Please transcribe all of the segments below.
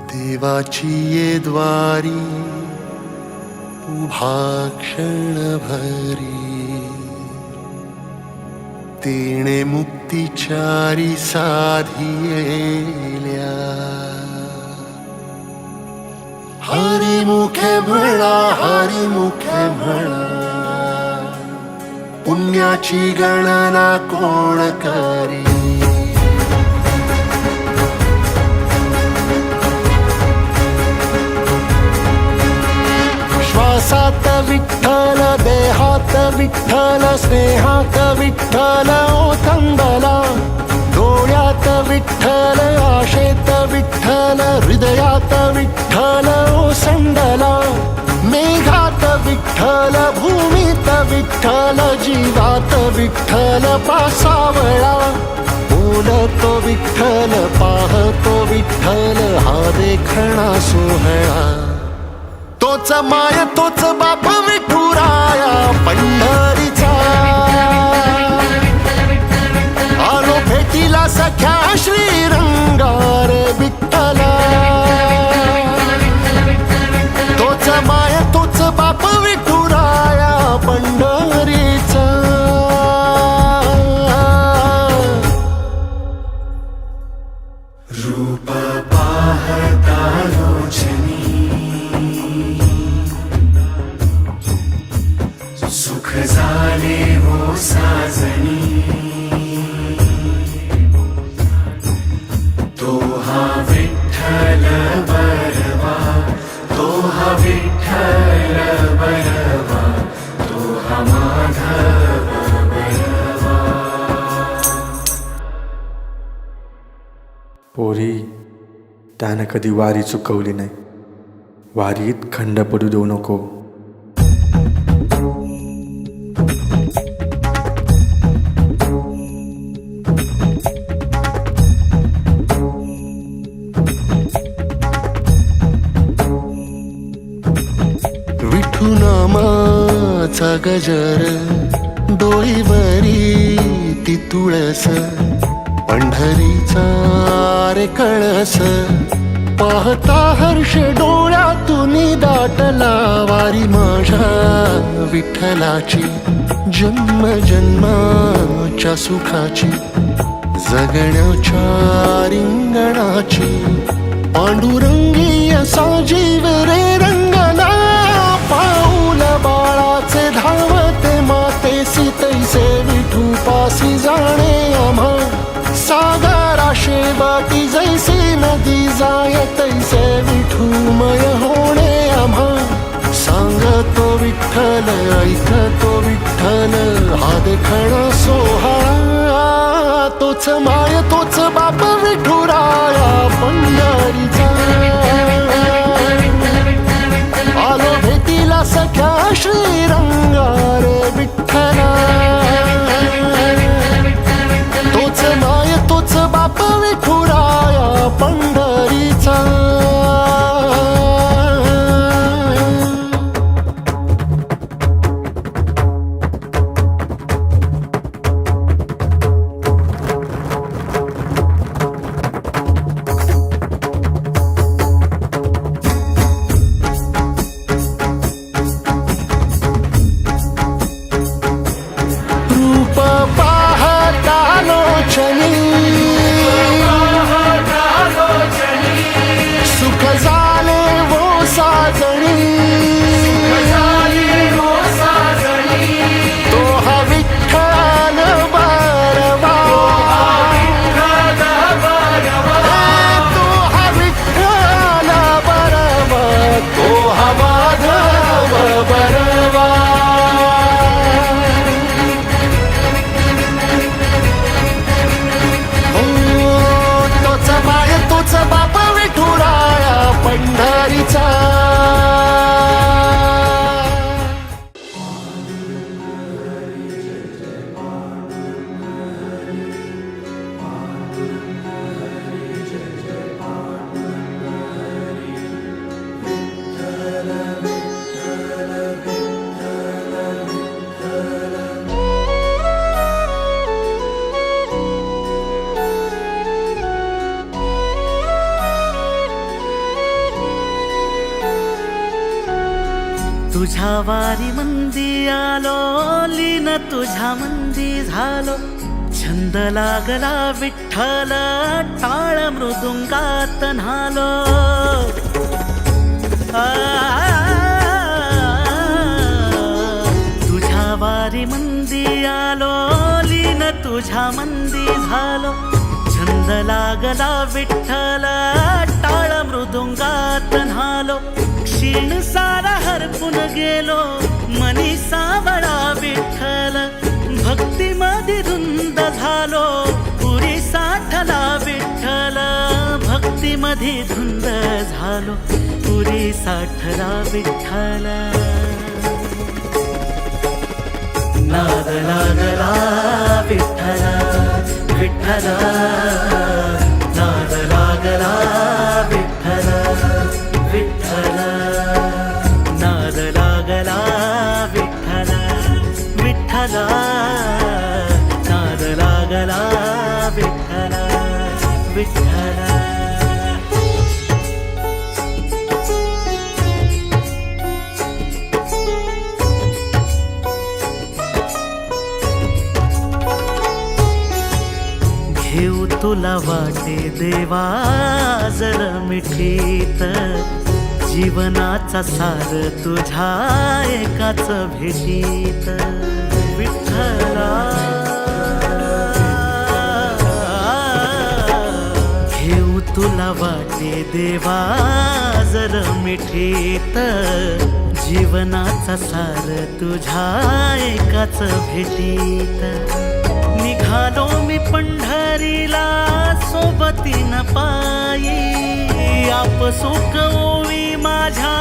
देवाची ये द्वारी उभा क्षणभरी, तेणे मुक्तिचारी साधियेल्या. हरी मुखे म्हणा, हरी मुखे म्हणा, पुण्याची गणना कोण करी. श्वासात विठ्ठल, देहात विठ्ठल, स्नेहात विठ्ठल ओथंबला. डोळ्यात विठ्ठल, आशेत विठ्ठल, हृदयात विठ्ठल ओसंडला. मेघात विठ्ठल, भूमीत विठ्ठल, जीवात विठ्ठल पासावळा. बोलतो विठ्ठल, पाहतो विठ्ठल, हा देखणा सोहळा. तोच माय तोच बाप विठुराया पंढरीचा. आलो भेटीला सख्या श्रीरंगार विठ्ठला. तोच माय तोच बाप विठुराया पंढरीचा. रूप पाहता लोचनी, सुख झाले हो साजनी. तो हा विठ्ठल बरवा, तो हा विठ्ठल बरवा, तो हा माधव बरवा. पोरी, त्यानं कधी वारी चुकवली नाही. वारीत खंड पडू देऊ नको. विठू नामाचा गजर, डोईवरी ती तुळस, पंढरीचा रे कळस. पाहता हर्ष डोळ्यातून दाटला. वारी माझ्या विठ्ठलाची, जन्म जन्माच्या सुखाची, जगण्याच्या रिंगणाची. पांडुरंगी असा जीव रे रंगला. पाऊल बाळाचे धावते मातेसी, तैसे विठू पासी जाणे आम्हा. सागरा शेवटी जैसी नदी जाय, तैसे विठूमय होणे आम्हा. सांगतो विठ्ठल, ऐकतो विठ्ठल, हा देखणा सोहळा. तोच माय तोच बाप विठुराया पंढरीचा. आलो भेटीला सख्या श्रीरंगार विठ्ठला. तोच माय तोच बाप विठुराया पंढरीचा. तुझ्या वारी मंदी आलो, लीन तुझ्या मंदी झालो. छंद लागला विठ्ठल, टाळ मृदुंगात न्हालो. तुझ्या वारी मंदी आलो, लीन तुझ्या मंदी झालो. छंद लागला विठ्ठल, टाळ मृदुंगात न्हालो. क्षीण सारा हरपून गेलो, मनी सावळा विठ्ठल. भक्तीमध्ये धुंद झालो, पुरी साठला विठ्ठल. भक्तीमध्ये धुंद झालो, पुरी साठला विठ्ठल. नाद लागला विठ्ठल विठ्ठल, नाद लागला विठ्ठल विठ्ठल, नाद लागला विठ्ठल विठ्ठल, नाद लागला विठ्ठल विठ्ठल. घेऊ तुला वाटे देवा जर मिठीत, जीवनाचा सार तुझ्या एकाच भेटीत. विठ्ठला घेऊ तुला वाटे देवा जर मिठीत, जीवनाचा सार तुझ्या एकाच भेटीत. निघालो मी पंढरीला सोबतीन पायी, आप सुख ओवी माझ्या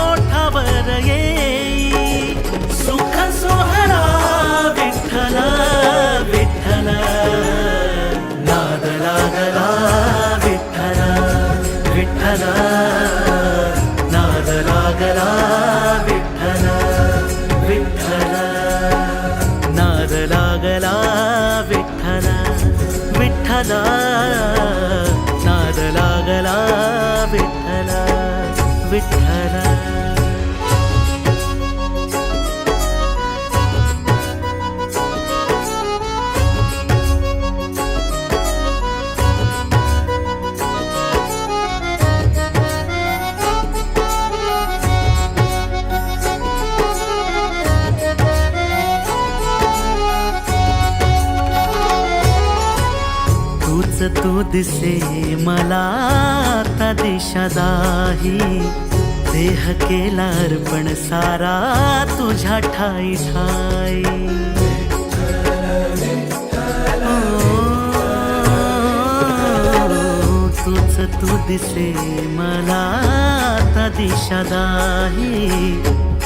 ओठावर येई. सुख सोहळा विठ्ठल विठ्ठल, नाद लागला विठ्ठल विठ्ठल, नाद लागला विठ्ठल विठ्ठल, नाद लागला विठ्ठल विठ्ठल, नाद लागला विठ्ठल विठ्ठल. तू दिसे मला आता दिशा दाही, देह केला अर्पण सारा तुझ्या ठाई ठाई. तूच तू दिसे मला आता दिशा दाही,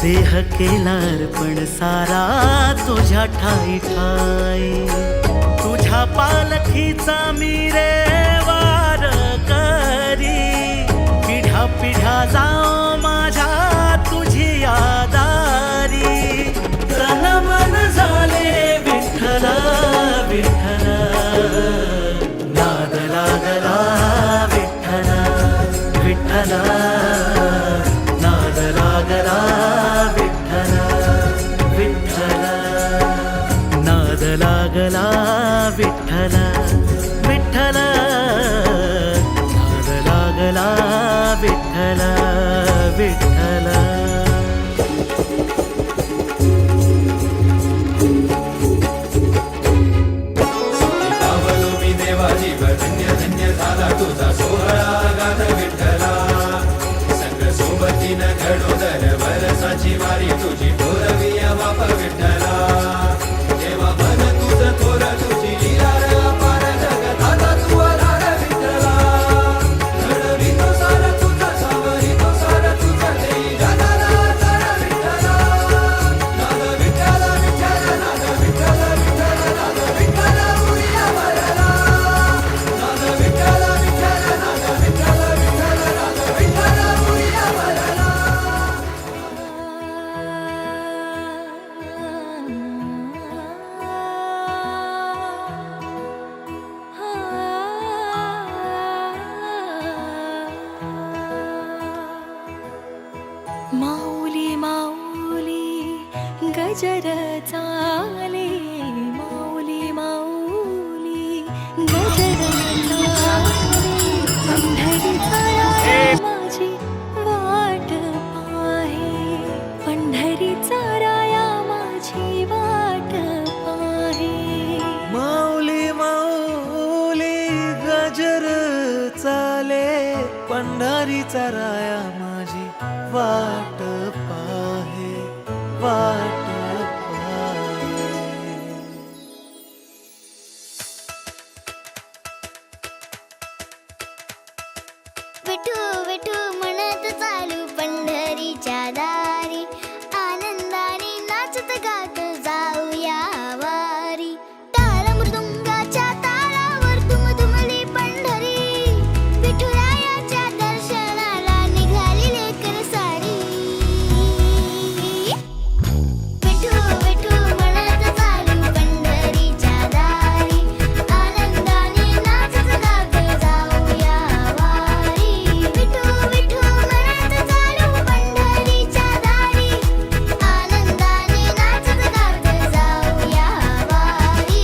देह केला अर्पण सारा तुझ्या ठाई ठाई. तुझ्या पालखीचा मी रे वार करी, पिढ्या पिढ्या जाओ माझ्या तुझी यादारी. तन मन झाले विठ्ठल विठ्ठल, नाद लागला विठ्ठल विठ्ठल, नाद लागला विठ्ठल विठ्ठल, नाद लागला विठ्ठल विठ्ठल, नाद लागला विठ्ठल विठ्ठल. मी देवा जीव धन्य धन्य झाला तुझा सोहळा गात विठ्ठला. संग सोबतीनं घडोदर वरसाची वारी तुझी ठोरविया बाप विठ्ठला. देवा मन तुझं थोर तुझी लीला रे अपार जगताचा तू आधार विठ्ठला. घडवितो सार तुझं सावरी गजर चाले माऊली माऊली गजर चाले पंढरीचा राया माझी वाट पाहे पंढरीचा राया माझी वाट पाहे माऊली माऊली गजर चाले पंढरीचा राया माझी वाट पाहे वाट पाहे. विठू विठू म्हणत चालू पंढरीच्या दारी आनंदाने नाचत गात जाऊया वारी टाळ मृदुंगाच्या तालावर दुमदुमली पंढरी विठुरायाच्या दर्शनाला निघाली लेकर सारी विठू विठू म्हणत चालू पंढरीच्या दारी आनंदाने नाचत गात जाऊया वारी विठू विठू म्हणत चालू पंढरीच्या दारी आनंदाने नाचत गात जाऊया वारी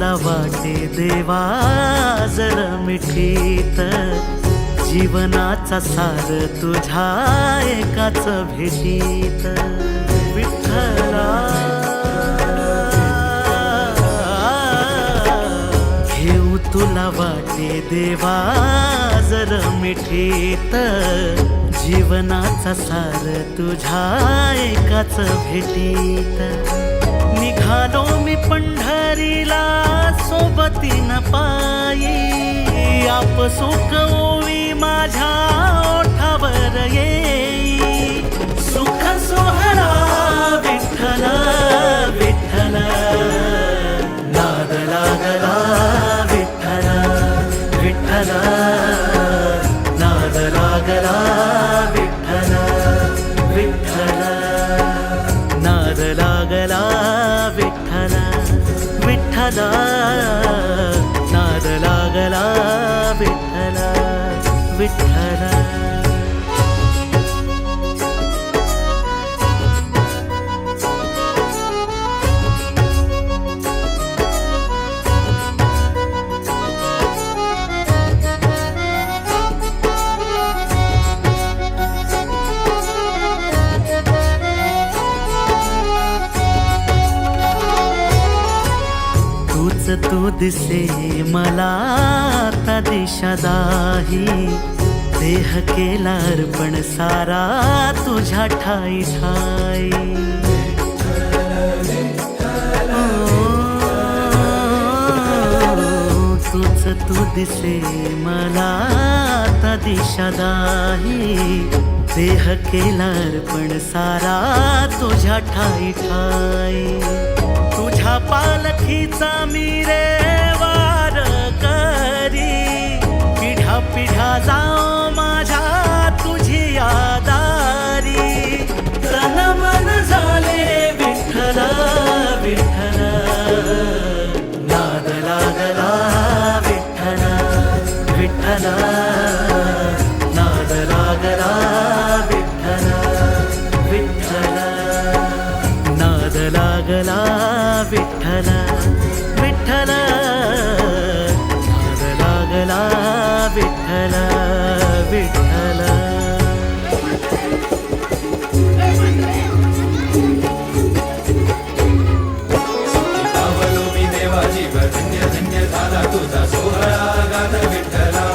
तुला वाटे देवा जर मिठीत जीवनाचा सार तुझ्या एकाच भेटीत विठ्ठला घेऊ तुला वाटे देवा जर मिठीत जीवनाचा सार तुझ्या एकाच भेटीत निघालो मी पंढरीला सोबतीन पायी आप सुख ओवी माझ्या ओठावर येई सुख सोहळा विठ्ठल विठ्ठल नाद लागला विठ्ठल विठ्ठल नाद लागला विठ्ठल विठ्ठल नाद लागला विठ्ठल विठ्ठल नाद लागला विठ्ठल विठ्ठल तू दिसे मला आता दिशा दाही देह केला अर्पण सारा तुझ्या ठाई ठाई तूच तू दिसे मला आता दिशा दाही देह केला अर्पण सारा तुझ्या ठाई ठाई तुझ्या पालखीचा मी रे वार करी पिढ्या पिढ्या जाओ माझ्या तुझी यादारी तन मन झाले विठ्ठल विठ्ठल नाद लागला विठ्ठल विठ्ठल नाद लागला विठ्ठल विठ्ठल नाद लागला विठ्ठल विठ्ठल नाद लागला विठ्ठल विठ्ठल पावलो मी देवा जीव धन्य धन्य झाला तुझा सोहळा गात विठ्ठला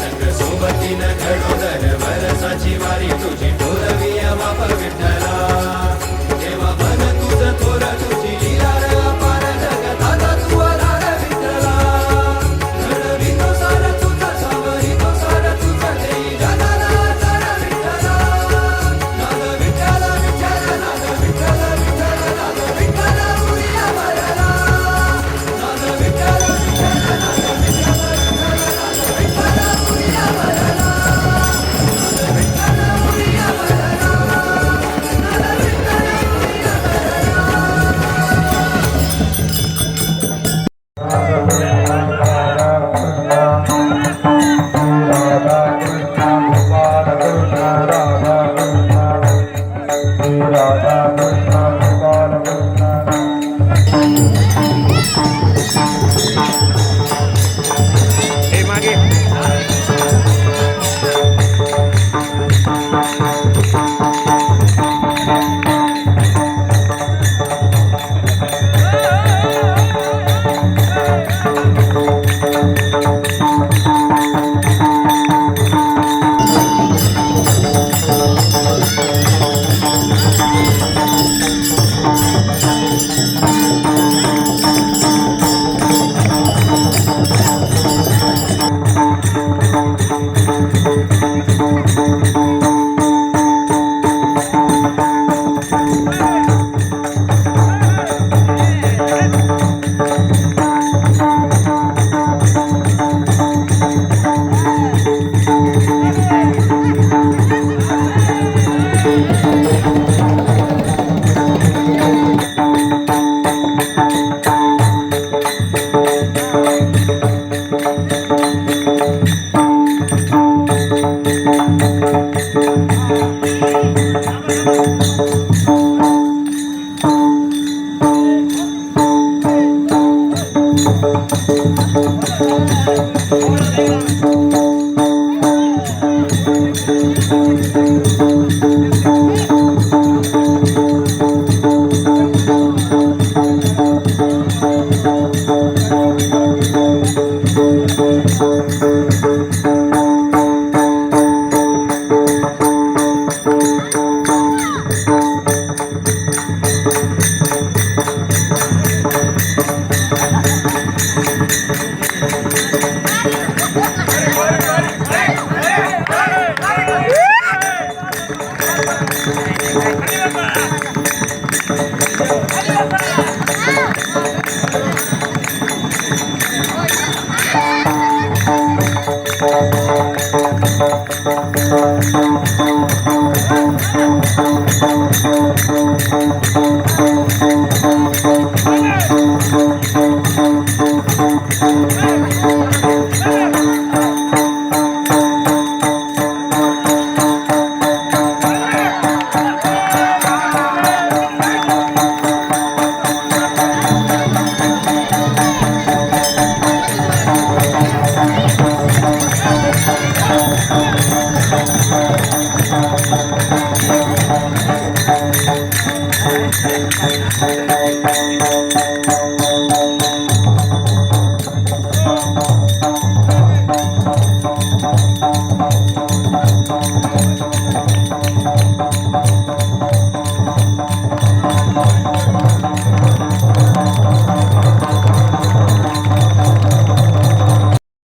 संग सोबतीनं घडोदर वरसाची वारी तुझी ढोलवी बाप विठ्ठला देवा मन तुझं थोर तुझी लीला रे अपार जगताचा तू आधार विठ्ठला घडवितो सार तुझा सावरितो सार तुझा देई जगाला सार विठ्ठला नाद विठ्ठल विठ्ठल नाद विठ्ठल विठ्ठल नाद विठ्ठल उरिया भरला नाद विठ्ठल विठ्ठल नाद विठ्ठल विठ्ठल नाद विठ्ठल उरिया भरला नाद विठ्ठल उरिया भरला नाद विठ्ठल उरिया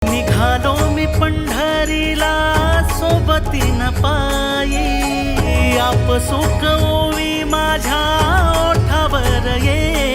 निघालो मी पंढरीला सोबतीन पायी, आप सुख ओवी माझ्या ओठावर ये